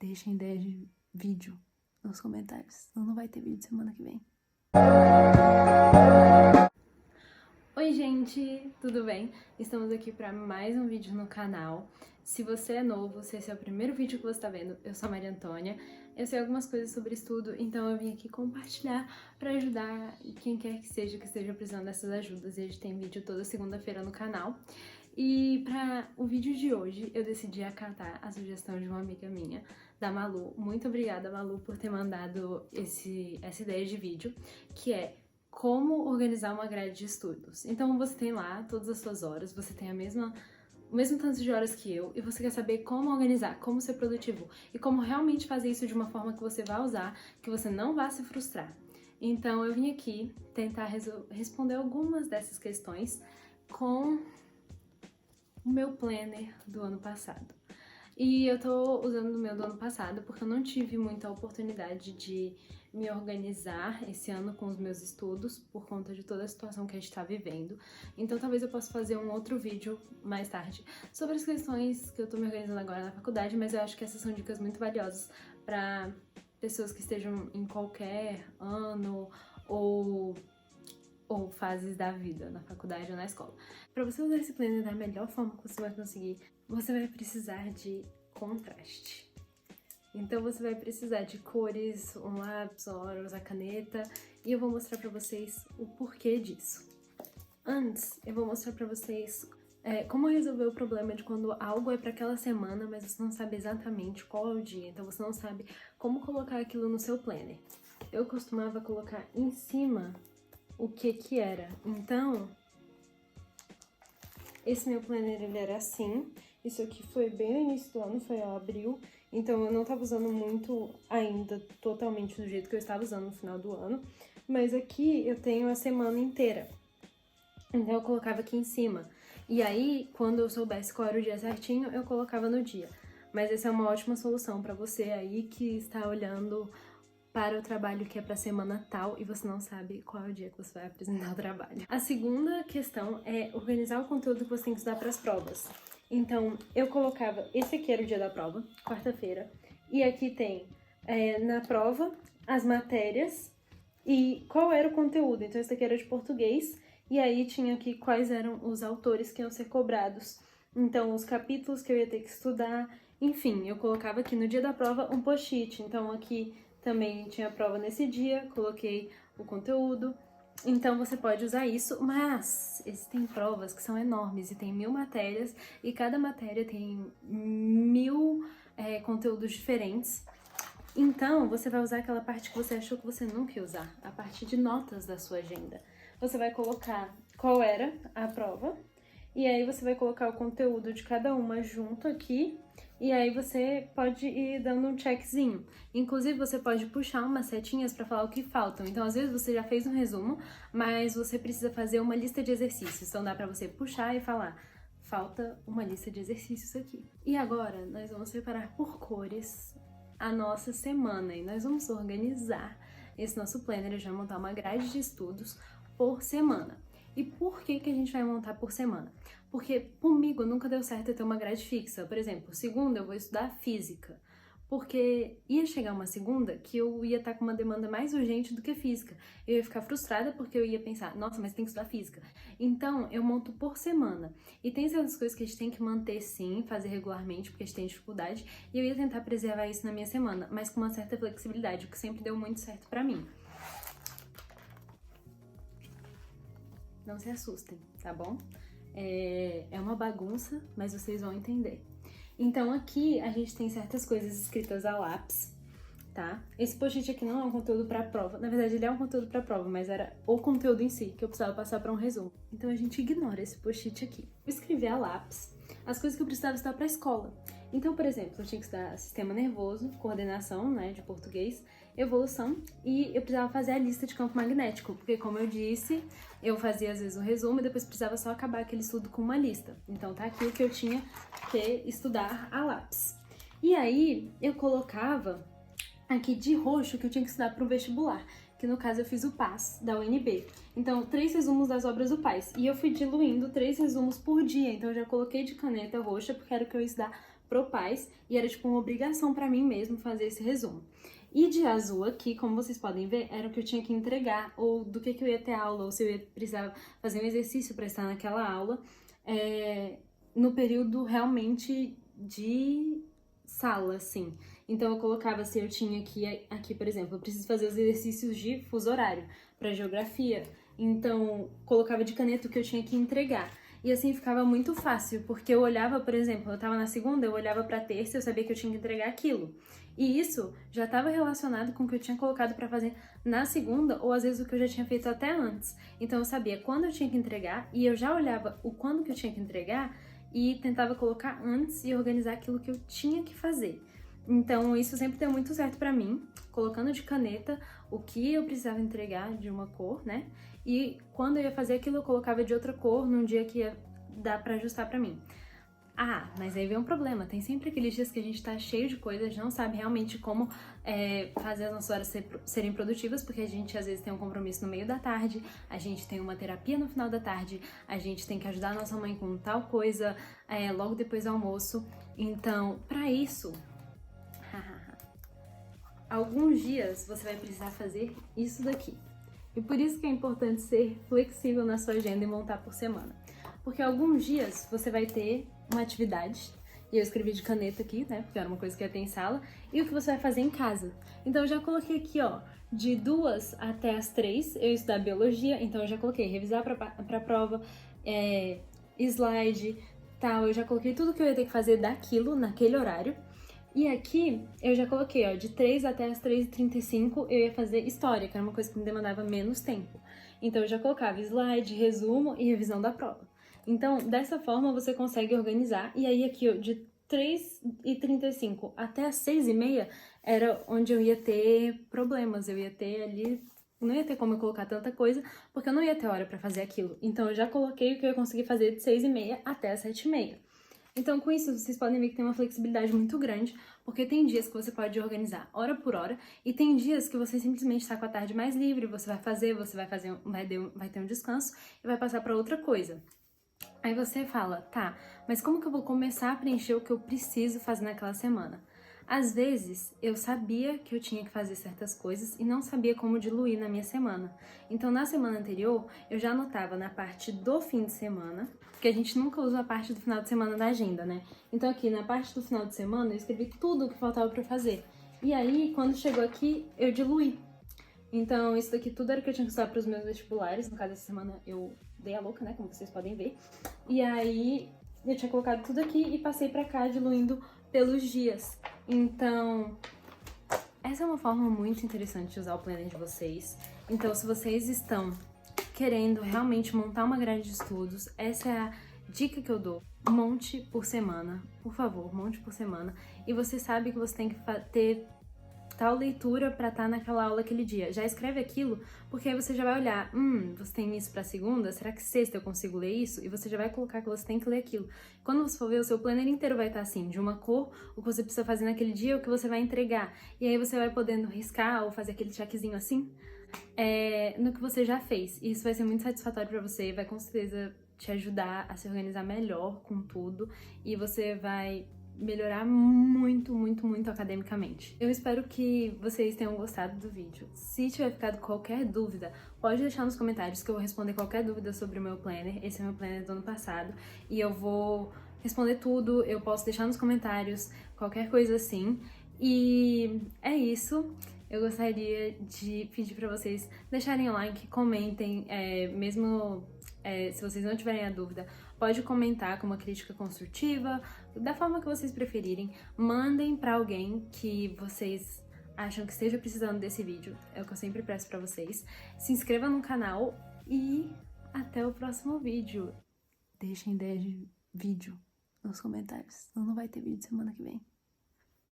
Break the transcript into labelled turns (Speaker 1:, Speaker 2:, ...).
Speaker 1: deixem ideia de vídeo nos comentários, senão não vai ter vídeo semana que vem. Oi gente, tudo bem? Estamos aqui para mais um vídeo no canal. Se você é novo, se esse é o primeiro vídeo que você está vendo, eu sou a Maria Antônia. Eu sei algumas coisas sobre estudo, então eu vim aqui compartilhar para ajudar quem quer que esteja precisando dessas ajudas. E a gente tem vídeo toda segunda-feira no canal. E para o vídeo de hoje, eu decidi acatar a sugestão de uma amiga minha, da Malu. Muito obrigada, Malu, por ter mandado essa ideia de vídeo, que é como organizar uma grade de estudos. Então você tem lá todas as suas horas, você tem o mesmo tanto de horas que eu, e você quer saber como organizar, como ser produtivo e como realmente fazer isso de uma forma que você vai usar, que você não vá se frustrar. Então eu vim aqui tentar responder algumas dessas questões com o meu planner do ano passado. E eu tô usando o meu do ano passado porque eu não tive muita oportunidade de me organizar esse ano com os meus estudos por conta de toda a situação que a gente tá vivendo. Então talvez eu possa fazer um outro vídeo mais tarde sobre as questões que eu tô me organizando agora na faculdade, mas eu acho que essas são dicas muito valiosas para pessoas que estejam em qualquer ano ou fases da vida, na faculdade ou na escola. Para você usar esse planner da melhor forma que você vai conseguir, você vai precisar de contraste. Então você vai precisar de cores, um lápis, uma usar caneta, e eu vou mostrar para vocês o porquê disso. Antes, eu vou mostrar para vocês como resolver o problema de quando algo é para aquela semana, mas você não sabe exatamente qual é o dia, então você não sabe como colocar aquilo no seu planner. Eu costumava colocar em cima o que era. Então, esse meu planner ele era assim. Isso aqui foi bem no início do ano, foi em abril. Então eu não tava usando muito ainda totalmente do jeito que eu estava usando no final do ano. Mas aqui eu tenho a semana inteira. Então eu colocava aqui em cima. E aí, quando eu soubesse qual era o dia certinho, eu colocava no dia. Mas essa é uma ótima solução para você aí que está olhando para o trabalho que é para semana tal e você não sabe qual é o dia que você vai apresentar o trabalho. A segunda questão é organizar o conteúdo que você tem que estudar para as provas. Então, eu colocava, esse aqui era o dia da prova, quarta-feira, e aqui tem, na prova, as matérias e qual era o conteúdo. Então, esse aqui era de português, e aí tinha aqui quais eram os autores que iam ser cobrados. Então, os capítulos que eu ia ter que estudar, enfim, eu colocava aqui no dia da prova um post-it. Então, aqui também tinha prova nesse dia, coloquei o conteúdo. Então você pode usar isso, mas existem provas que são enormes e tem 1000 matérias e cada matéria tem 1000 conteúdos diferentes. Então você vai usar aquela parte que você achou que você nunca ia usar, a parte de notas da sua agenda. Você vai colocar qual era a prova e aí você vai colocar o conteúdo de cada uma junto aqui. E aí você pode ir dando um checkzinho. Inclusive, você pode puxar umas setinhas para falar o que faltam. Então, às vezes, você já fez um resumo, mas você precisa fazer uma lista de exercícios. Então, dá para você puxar e falar, falta uma lista de exercícios aqui. E agora, nós vamos separar por cores a nossa semana. E nós vamos organizar esse nosso planner. A gente vai montar uma grade de estudos por semana. E por que a gente vai montar por semana? Porque comigo nunca deu certo eu ter uma grade fixa. Por exemplo, segunda eu vou estudar física. Porque ia chegar uma segunda que eu ia estar com uma demanda mais urgente do que física. Eu ia ficar frustrada porque eu ia pensar, nossa, mas tem que estudar física. Então, eu monto por semana. E tem certas coisas que a gente tem que manter sim, fazer regularmente, porque a gente tem dificuldade. E eu ia tentar preservar isso na minha semana, mas com uma certa flexibilidade, o que sempre deu muito certo pra mim. Não se assustem, tá bom? É uma bagunça, mas vocês vão entender. Então aqui a gente tem certas coisas escritas a lápis, tá? Esse post-it aqui não é um conteúdo pra prova. Na verdade, ele é um conteúdo pra prova, mas era o conteúdo em si que eu precisava passar pra um resumo. Então a gente ignora esse post-it aqui. Eu escrevi a lápis as coisas que eu precisava estudar pra escola. Então, por exemplo, eu tinha que estudar sistema nervoso, coordenação, né, de português, evolução, e eu precisava fazer a lista de campo magnético, porque como eu disse, eu fazia às vezes um resumo e depois precisava só acabar aquele estudo com uma lista. Então tá aqui o que eu tinha que estudar a lápis. E aí eu colocava aqui de roxo que eu tinha que estudar para o vestibular, que no caso eu fiz o PAS da UNB. Então, 3 resumos das obras do PAS. E eu fui diluindo 3 resumos por dia, então eu já coloquei de caneta roxa, porque era o que eu ia estudar Propais, e era tipo uma obrigação pra mim mesmo fazer esse resumo. E de azul aqui, como vocês podem ver, era o que eu tinha que entregar, ou do que eu ia ter aula, ou se eu ia precisar fazer um exercício para estar naquela aula, no período realmente de sala, assim. Então eu colocava se eu tinha aqui, por exemplo, eu preciso fazer os exercícios de fuso horário para geografia, então colocava de caneta o que eu tinha que entregar. E assim ficava muito fácil, porque eu olhava, por exemplo, eu tava na segunda, eu olhava pra terça e eu sabia que eu tinha que entregar aquilo. E isso já estava relacionado com o que eu tinha colocado pra fazer na segunda, ou às vezes o que eu já tinha feito até antes. Então eu sabia quando eu tinha que entregar, e eu já olhava o quando que eu tinha que entregar, e tentava colocar antes e organizar aquilo que eu tinha que fazer. Então isso sempre deu muito certo pra mim, colocando de caneta o que eu precisava entregar de uma cor, né? E quando eu ia fazer aquilo, eu colocava de outra cor num dia que ia dar pra ajustar pra mim. Ah, mas aí vem um problema. Tem sempre aqueles dias que a gente tá cheio de coisas, não sabe realmente como fazer as nossas horas serem produtivas, porque a gente às vezes tem um compromisso no meio da tarde, a gente tem uma terapia no final da tarde, a gente tem que ajudar a nossa mãe com tal coisa logo depois do almoço. Então, pra isso, alguns dias você vai precisar fazer isso daqui. E por isso que é importante ser flexível na sua agenda e montar por semana. Porque alguns dias você vai ter uma atividade, e eu escrevi de caneta aqui, né, porque era uma coisa que eu ia ter em sala, e o que você vai fazer em casa. Então eu já coloquei aqui, ó, de 2 até as 3, eu ia estudar biologia, então eu já coloquei revisar pra prova, slide, tal, eu já coloquei tudo que eu ia ter que fazer daquilo, naquele horário. E aqui eu já coloquei, ó, de 3 até as 3h35 eu ia fazer história, que era uma coisa que me demandava menos tempo. Então eu já colocava slide, resumo e revisão da prova. Então, dessa forma você consegue organizar. E aí aqui, ó, de 3h35 até as 6h30 era onde eu ia ter problemas, eu ia ter ali... Não ia ter como eu colocar tanta coisa, porque eu não ia ter hora pra fazer aquilo. Então eu já coloquei o que eu ia conseguir fazer de 6h30 até as 7h30. Então, com isso, vocês podem ver que tem uma flexibilidade muito grande, porque tem dias que você pode organizar hora por hora, e tem dias que você simplesmente está com a tarde mais livre, você vai ter um descanso e vai passar para outra coisa. Aí você fala, tá, mas como que eu vou começar a preencher o que eu preciso fazer naquela semana? Às vezes, eu sabia que eu tinha que fazer certas coisas e não sabia como diluir na minha semana. Então, na semana anterior, eu já anotava na parte do fim de semana, porque a gente nunca usa a parte do final de semana da agenda, né? Então, aqui, na parte do final de semana, eu escrevi tudo o que faltava pra eu fazer. E aí, quando chegou aqui, eu diluí. Então, isso daqui tudo era o que eu tinha que estudar pros meus vestibulares. No caso, essa semana eu dei a louca, né? Como vocês podem ver. E aí, eu tinha colocado tudo aqui e passei pra cá, diluindo pelos dias. Então, essa é uma forma muito interessante de usar o planner de vocês. Então, se vocês estão querendo realmente montar uma grade de estudos, essa é a dica que eu dou. Monte por semana, por favor, monte por semana. E você sabe que você tem que ter tal leitura pra estar naquela aula aquele dia. Já escreve aquilo, porque aí você já vai olhar, você tem isso pra segunda? Será que sexta eu consigo ler isso? E você já vai colocar que você tem que ler aquilo. Quando você for ver, o seu planner inteiro vai estar assim, de uma cor, o que você precisa fazer naquele dia, o que você vai entregar. E aí você vai podendo riscar ou fazer aquele checkzinho assim, no que você já fez. E isso vai ser muito satisfatório pra você, vai com certeza te ajudar a se organizar melhor com tudo, e você vai melhorar muito, muito, muito academicamente. Eu espero que vocês tenham gostado do vídeo. Se tiver ficado qualquer dúvida, pode deixar nos comentários que eu vou responder qualquer dúvida sobre o meu planner. Esse é o meu planner do ano passado e eu vou responder tudo, eu posso deixar nos comentários, qualquer coisa assim. E é isso. Eu gostaria de pedir pra vocês deixarem o like, comentem, mesmo se vocês não tiverem a dúvida, pode comentar com uma crítica construtiva, da forma que vocês preferirem. Mandem pra alguém que vocês acham que esteja precisando desse vídeo, é o que eu sempre peço pra vocês. Se inscreva no canal e até o próximo vídeo. Deixem ideia de vídeo nos comentários, senão não vai ter vídeo semana que vem.